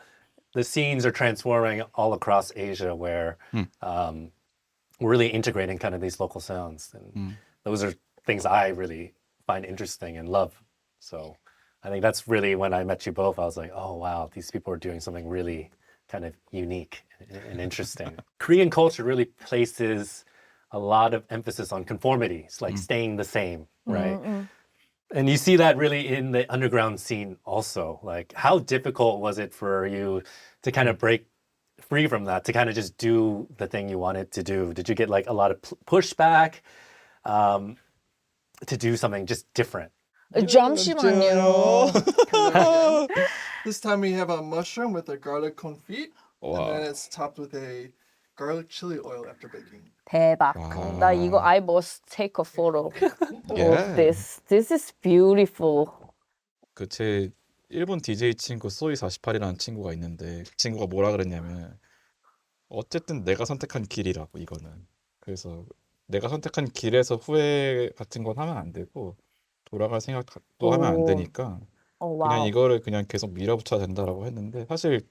the scenes are transforming all across Asia, where we're really integrating kind of these local sounds, and those are things I really find interesting and love. So I think that's really when I met you both. I was like, oh wow, these people are doing something really kind of unique and interesting. Korean culture really places a lot of emphasis on conformity. It's like staying the same, right? And you see that really in the underground scene also. Like, how difficult was it for you to kind of break free from that, to kind of just do the thing you wanted to do? Did you get like a lot of pushback to do something just different? 잠시만요. This time we have a mushroom with a garlic confit, Wow. and then it's topped with a garlic chili oil after baking. 대박. 나 이거 I must take a photo Yeah. of this. This is beautiful. 제 일본 DJ 친구 소이 48이라는 친구가 있는데 그 친구가 뭐라 그랬냐면 어쨌든 내가 선택한 길이라고 이거는. 그래서 내가 선택한 길에서 후회 같은 건 하면 안 되고 돌아갈 생각도 하면 안 되니까 그냥 이거를 그냥 계속 밀어붙여야 된다라고 했는데 사실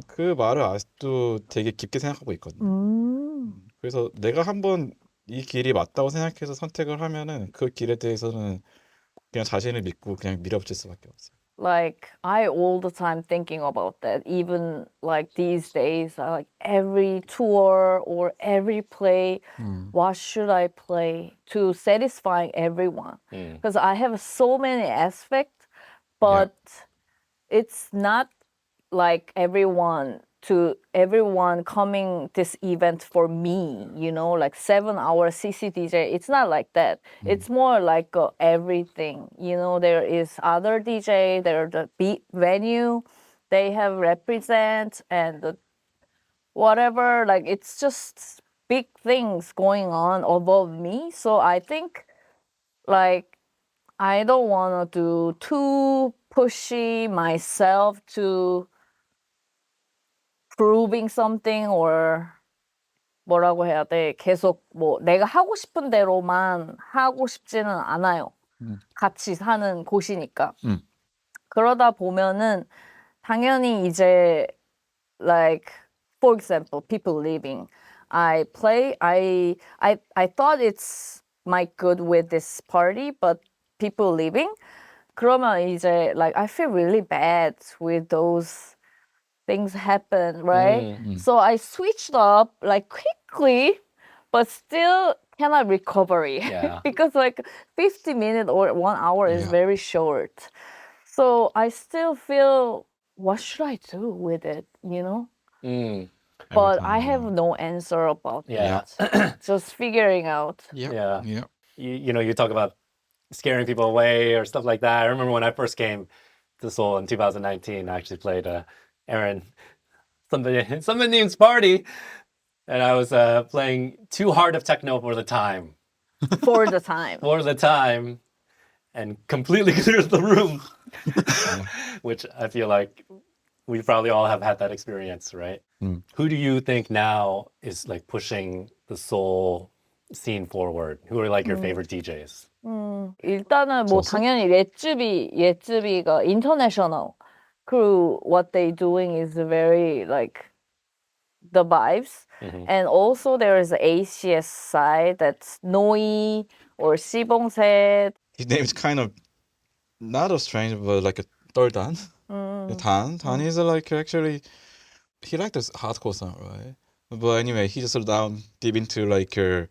그 말을 아직도 되게 깊게 생각하고 있거든요. 그래서 내가 한번 이 길이 맞다고 생각해서 선택을 하면은 그 길에 대해서는 그냥 자신을 믿고 그냥 밀어붙일 수밖에 없어요. Like I all the time thinking about that. Even like these days, like every tour or every play, what should I play to satisfy everyone? Because I have so many aspects, but it's not like everyone coming this event for me, like 7-hour CC DJ. It's not like that. It's more like everything. There is other DJ, there are the beat venue, they have represent and whatever. Like it's just big things going on above me. So I think like I don't want to do too pushing myself to proving something or 뭐라고 해야 돼? 계속 뭐 내가 하고 싶은 대로만 하고 싶지는 않아요. 같이 사는 곳이니까. 그러다 보면은 당연히 이제 like for example people leaving. I thought it's might good with this party but people leaving. 그러면 이제 like I feel really bad with those things happen, right? So I switched up like quickly, but still cannot recover Yeah. because like 50 minutes or 1 hour is Yeah. very short. So I still feel what should I do with it, you know? Mm. But time, I have yeah. no answer about Yeah. that. Just figuring out. Yeah. Yeah. Yeah. You talk about scaring people away or stuff like that. I remember when I first came to Seoul in 2019, I actually played Aaron, somebody's party, and I was playing too hard of techno for the time. For the time. For the time, and completely cleared the room, which I feel like we probably all have had that experience, right? Who do you think now is like pushing the soul scene forward? Who are like your favorite DJs? 일단은 뭐 소스? 당연히 예쯔비가 international crew. What they doing is very like the vibes, and also there is the ACS side that's Noi or Sibongset. His name is kind of not a strange, but like a third Dan. Dan is like actually he liked this hardcore song, right? But anyway, he just down deep into like Asian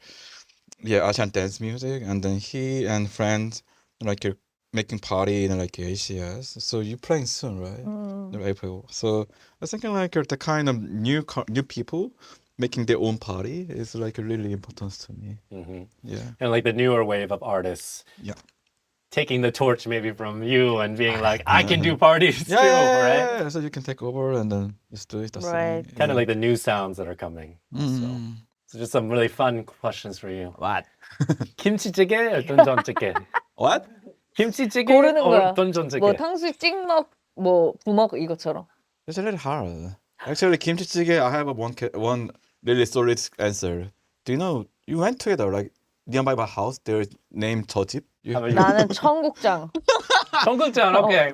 dance music, and then he and friends like making party in like ACS. So you playing soon, right? In April. So I was thinking like the kind of new people making their own party is like really important to me. Yeah. And like the newer wave of artists Yeah. taking the torch maybe from you and being like, I can do parties too, right? Yeah. So you can take over and then just do it. That's Right. Kind of like the new sounds that are coming. So just some really fun questions for you. What? 김치찌개 or 돈전찌개? What? 김치찌개 고르는 or 거야. 돈전찌개? 뭐 탕수육, 찍먹, 뭐 부먹 이것처럼. It's a little hard. Actually, kimchi jjigae, I have one really solid answer. Do you know you went together like nearby my house? There's named 저집. How about you? 나는 청국장. 청국장, okay.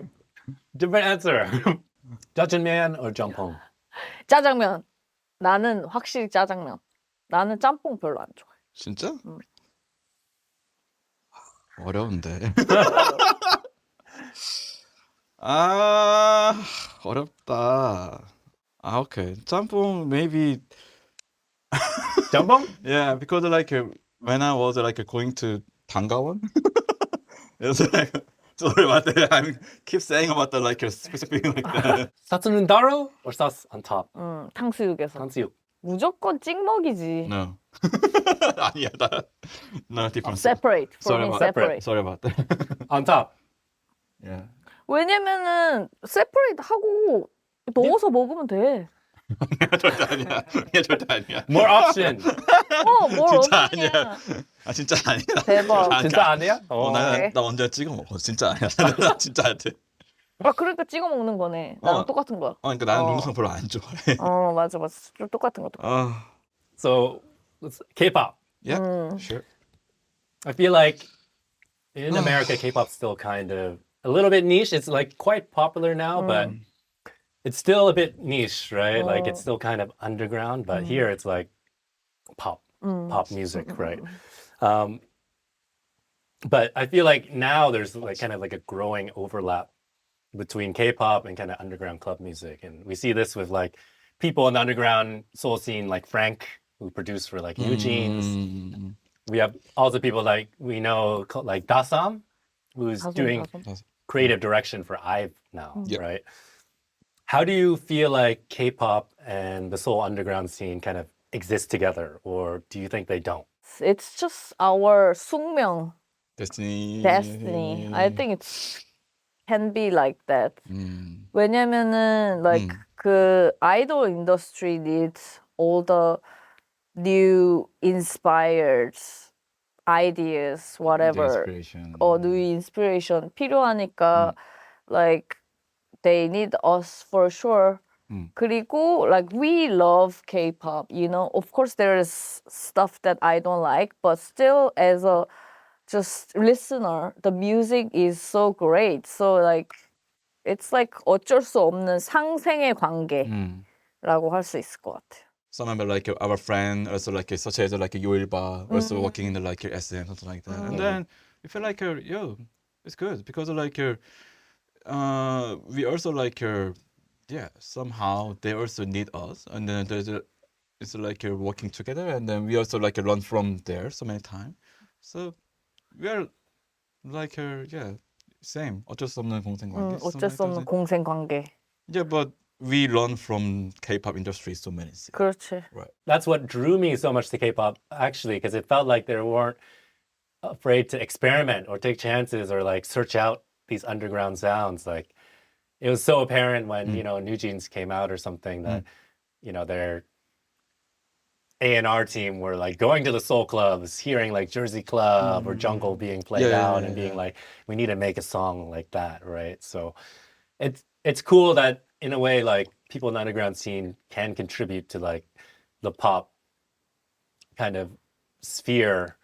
Different answer. 짜장면 or 짬뽕? 짜장면. 나는 확실히 짜장면. 나는 짬뽕 별로 안 좋아해. 진짜? 어려운데. 아 어렵다. 아 okay. 짬뽕 maybe. 짬뽕? Yeah, because like when I was like going to Tangawan, it's like sorry about that. I keep saying about the like specific like that. 사스는 따로 or sauce on top? 탕수육에서. 탕수육. 무조건 찍먹이지. No. 아니야 나 different. Separate. For Sorry me, about separate. Sorry about that. On top. Yeah. 왜냐면은 separate 하고 넣어서 먹으면 돼. 절대 아니야. 얘 절대 아니야. More option. 뭘 진짜 어디냐. 아니야. 아 진짜 아니야. 대박. 진짜 아니야? 나 언제 찍어 먹어. 진짜 아니야. 나 진짜 안 돼. 아 그러니까 찍어 먹는 거네. 나랑 똑같은 거야. 그러니까 나는 동영상 별로 안 좋아해. 맞아. 좀 똑같은 거. 아. So, K-pop. Yeah. Sure. I feel like in America, K-pop's still kind of a little bit niche. It's like quite popular now, but it's still a bit niche, right? Like it's still kind of underground, but here it's like pop music, right? But I feel like now there's like kind of like a growing overlap between K-pop and kind of underground club music. And we see this with like people in the underground soul scene, like Frank, who produced for like Eugene's. We have also people like we know like Dasam, who's doing creative direction for IVE now, right? How do you feel like K-pop and the soul underground scene kind of exist together, or do you think they don't? It's just our 숙명, Destiny. I think can be like that. 왜냐면은 like 그 idol industry needs all the new inspired ideas, whatever. Inspiration. new inspiration 필요하니까 like they need us for sure. 그리고 like we love K-pop, you know. Of course there is stuff that I don't like, but still as a just listener, the music is so great. So like it's like 어쩔 수 없는 상생의 관계라고 할 수 있을 것 같아요. Some member like our friend also like such as like Yoilba also working in the like SM something like that, and then we feel like yo, it's good because like we also like yeah, somehow they also need us, and then it's like working together, and then we also like learn from there so many times. So we are like yeah, same. 어쩔 수 없는 공생관계. 어쩔 수 없는 공생 관계. Yeah, but we learn from K-pop industry so many things. 그렇지. Right. That's what drew me so much to K-pop, actually, because it felt like they weren't afraid to experiment or take chances or like search out these underground sounds. Like it was so apparent when, you know, New Jeans came out or something that, you know, their A&R team were like going to the soul clubs, hearing like Jersey Club or Jungle being played out and being like, we need to make a song like that, right? So it's cool that in a way like people in the underground scene can contribute to like the pop kind of sphere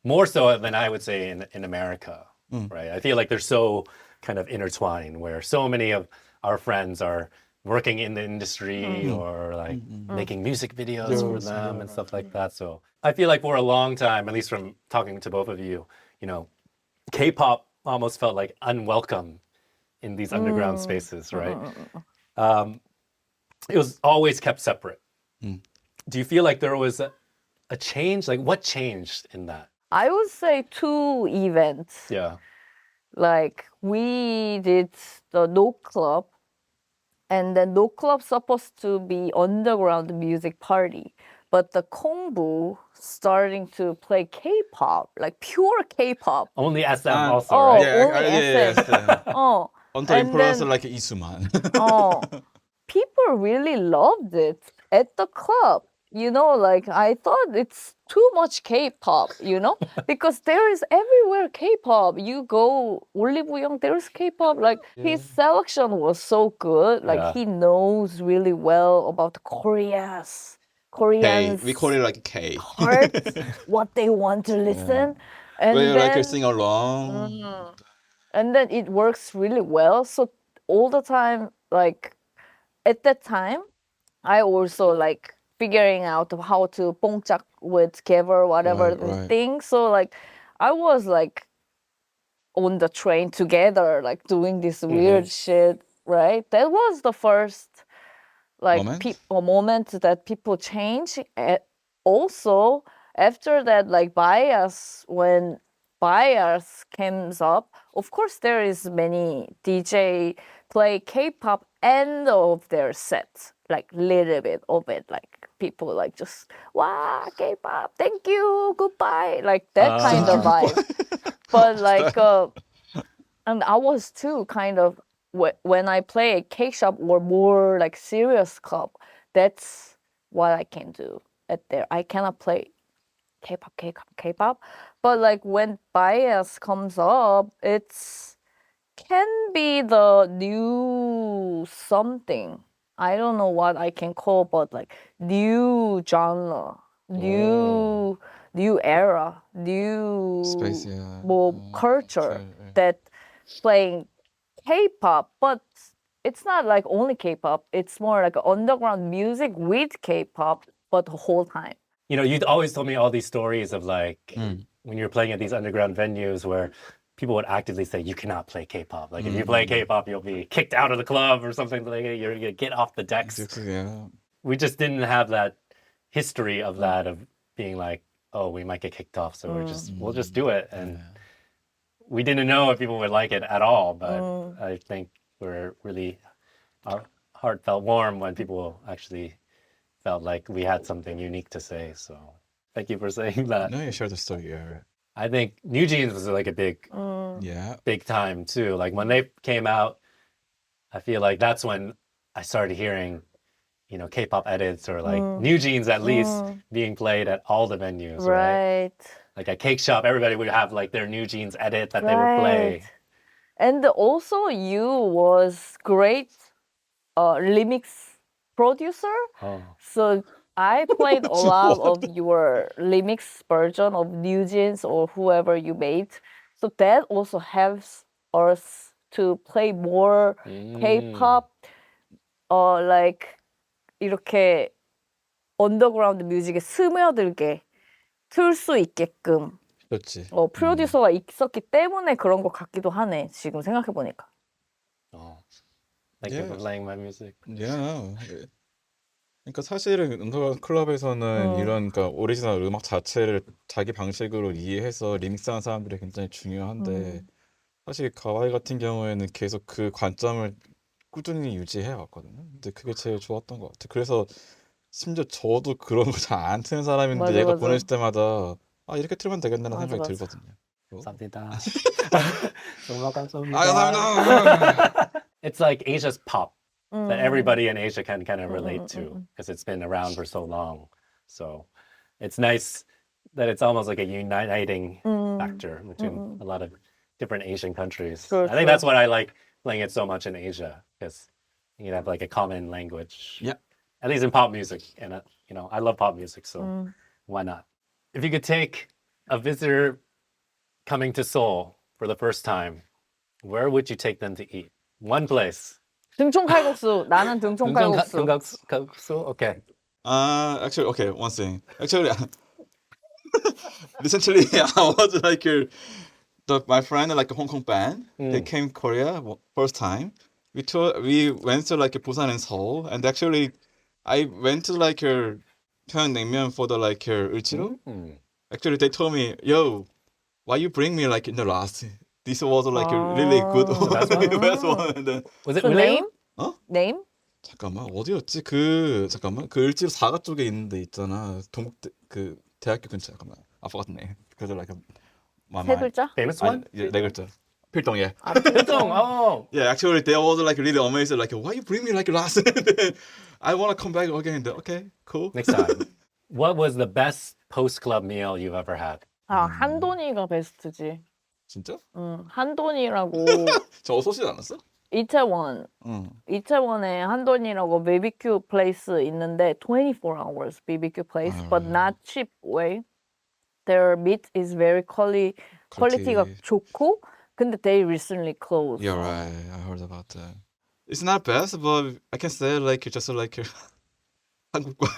more so than I would say in America, right? I feel like they're so kind of intertwined where so many of our friends are working in the industry or like making music videos for them and stuff like that. So I feel like for a long time, at least from talking to both of you, you know, K-pop almost felt like unwelcome in these underground spaces, right? It was always kept separate. Do you feel like there was a change? Like what changed in that? I would say 2 events. Yeah. Like we did the No Club, and the No Club supposed to be underground music party, but the Kongbu starting to play K-pop, like pure K-pop. Only SM Oh, also, Oh, right? only SM. Oh, Until and influence then- like Isuman. oh, people really loved it at the club. You know, like I thought it's too much K-pop, you know, because there is everywhere K-pop. You go Olive Young, there's K-pop. Like his selection was so good. Like Yeah. he knows really well about K. Koreans We call it like K. heart, what they want to listen, and Where you like then sing along. and then it works really well. So all the time, like at that time, I also like figuring out how to pongchak with Kever, whatever Right, the right. thing. So like I was like on the train together, like doing this weird shit, right? That was the first like Moment? moment that people change. Also, after that, like bias, when bias comes up, of course there is many DJ play K-pop end of their set, like little bit of it, like people like just wow K-pop, thank you, goodbye, like that kind of vibe. But like, and I was too kind of when I play a K shop or more like serious club, that's what I can do at there. I cannot play K-pop. But like when bias comes up, it's can be the new something. I don't know what I can call, but like new genre, new era, new Space, yeah. culture yeah. that playing K-pop, but it's not like only K-pop. It's more like underground music with K-pop, but the whole time. You know, you'd always told me all these stories of like when you're playing at these underground venues where people would actively say you cannot play K-pop. Like if you play K-pop, you'll be kicked out of the club or something like that. You're gonna get off the decks. Yeah. We just didn't have that history of that of being like, oh, we might get kicked off, so we'll just do it. And we didn't know if people would like it at all. But I think we're really our heart felt warm when people actually felt like we had something unique to say. So thank you for saying that. No, you share the story. Yeah. I think New Jeans was like a Yeah. big time too. Like when they came out, I feel like that's when I started hearing, you know, K-pop edits or like New Jeans at least being played at all the venues, right? Right. Like at Cake Shop, everybody would have like their New Jeans edit that they would play. And also you was great remix producer. Oh. So I played a lot of your remix version of New Jeans or whoever you made. So that also helps us to play more K-pop, like 이렇게 언더그라운드 뮤직에 스며들게 틀 수 있게끔 그렇지. 프로듀서가 있었기 때문에 그런 것 같기도 하네. 지금 생각해 보니까. Oh. Thank you for playing my music. Yeah. 그러니까 사실은 언더그라운드 클럽에서는 이런 그러니까 오리지널 음악 자체를 자기 방식으로 이해해서 리믹스하는 사람들이 굉장히 중요한데 사실 가와이 같은 경우에는 계속 그 관점을 꾸준히 유지해 왔거든요. 근데 그게 제일 좋았던 것 같아요. 그래서 심지어 저도 그런 거 잘 안 트는 사람인데 맞아, 얘가 맞아. 보내줄 때마다 아 이렇게 틀면 되겠다는 맞아, 생각이 맞아. 들거든요. 감사합니다. 정말 감사합니다. 아 감사합니다. It's like Asia's pop that 음. everybody in Asia can kind of relate to because it's been around for so long. So it's nice that it's almost like a uniting factor between a lot of different Asian countries. True, I think true. that's what I like playing it so much in Asia because you have like a common language. Yeah. At least in pop music, and you know I love pop music, so why not? If you could take a visitor coming to Seoul for the first time, where would you take them to eat? One place. 등촌 칼국수. 나는 등촌 칼국수. Gangsu? Okay. Actually, okay, one thing. Actually, recently I was like my friend like a Hong Kong band. They came Korea first time. We went to like Busan and Seoul, and actually I went to like 평양냉면 for the like 을지로. Actually, they told me, "Yo, why you bring me like in the last? This was like a really good one, the best one." And then, Was it So William? name? 어? Name? 잠깐만 어디였지? 잠깐만 그 을지로 사가 쪽에 있는 데 있잖아. 그 대학교 근처. 잠깐만. I forgot the name. Because like my 세 mind. 글자? Famous 아니, one? 네 글자. 필동, yeah. Piltong. Oh. Yeah, actually, they was like really amazed, like, why you bring me like last? I want to come back again. Okay, cool. Next time. What was the best post club meal you've ever had? 아, 한돈이가 베스트지. 진짜? 한돈이라고 저 소식 않았어? 이태원. 응. 이태원에 한돈이라고 BBQ place 있는데 24 hours BBQ place, but not cheap way. Their meat is very 퀄리티가 좋고, 근데 they recently closed. Yeah, right. I heard about that. It's not best, but I can say like just like 한국과.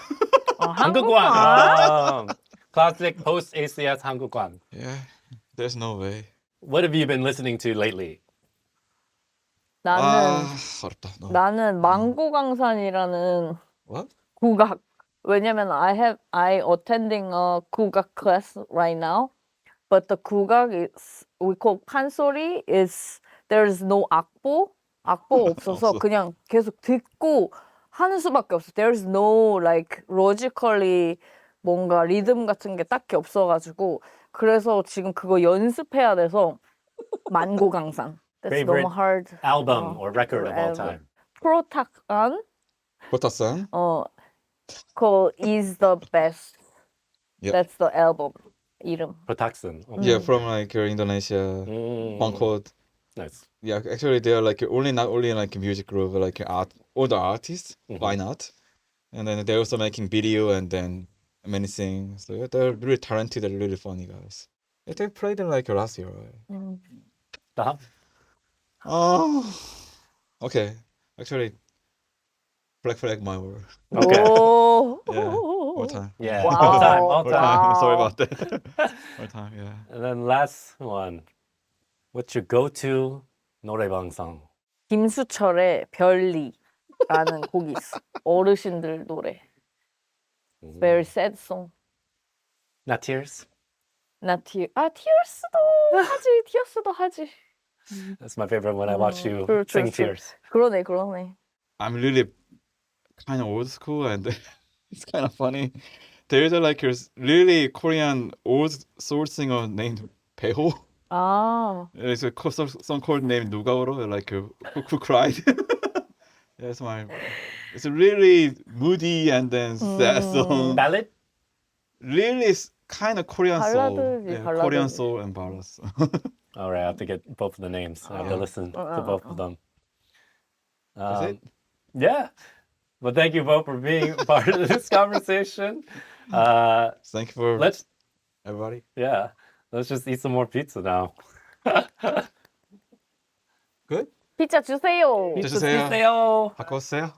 한국관. Classic post ACS 한국관. Yeah, there's no way. What have you been listening to lately? 나는 어렵다. No. 나는 망고강산이라는 What? 국악. 왜냐면 I attending a 국악 class right now, but the 국악 is we call 판소리 is there's no 악보 없어서 그냥 계속 듣고 하는 수밖에 없어. There's no like logically 뭔가 리듬 같은 게 딱히 없어가지고 그래서 지금 그거 연습해야 돼서 만고강산. That's Favorite 너무 hard. album or record of all time? 프로탁안 포타산? 그거 is the best. Yep. That's the album 이름. Protaksun. Okay. Yeah, from like Indonesia, Bangkok. Nice. Yeah, actually they're like not only like a music group, but like art, all the artists. Why not? And then they're also making video and then many things. So yeah, they're really talented and really funny guys. Yeah, they played in like last year, right? Daham? Oh, okay. Actually, Black Flag my word. Okay. 오. Yeah, all time. Yeah. Wow. All time. All time. Wow. Sorry about that. All time, yeah. And then last one. What's your go-to 노래방 song? 김수철의 별리라는 곡이 있어. 어르신들 노래. Very sad song. Not Tears? 나 티어스도 하지. That's my favorite when I watch you true, sing true. Tears. 그러네. I'm really kind of old school and it's kind of funny. There's a like a really Korean old soul singer named Baeho. 아, There's a song called named 누가 울어, like who cried. That's my. It's a really moody and then sad song. Ballad? Really kind of Korean soul. 발라드지, Yeah, 발라드지. Korean soul and ballads. All right, I have to get both of the names. I have to listen to both of them. That's it? Yeah. Well, thank you both for being part of this conversation. Thank you for Let's everybody. let's just eat some more pizza now. Good? 피자 주세요. 주세요. 주세요. 갖고 오세요.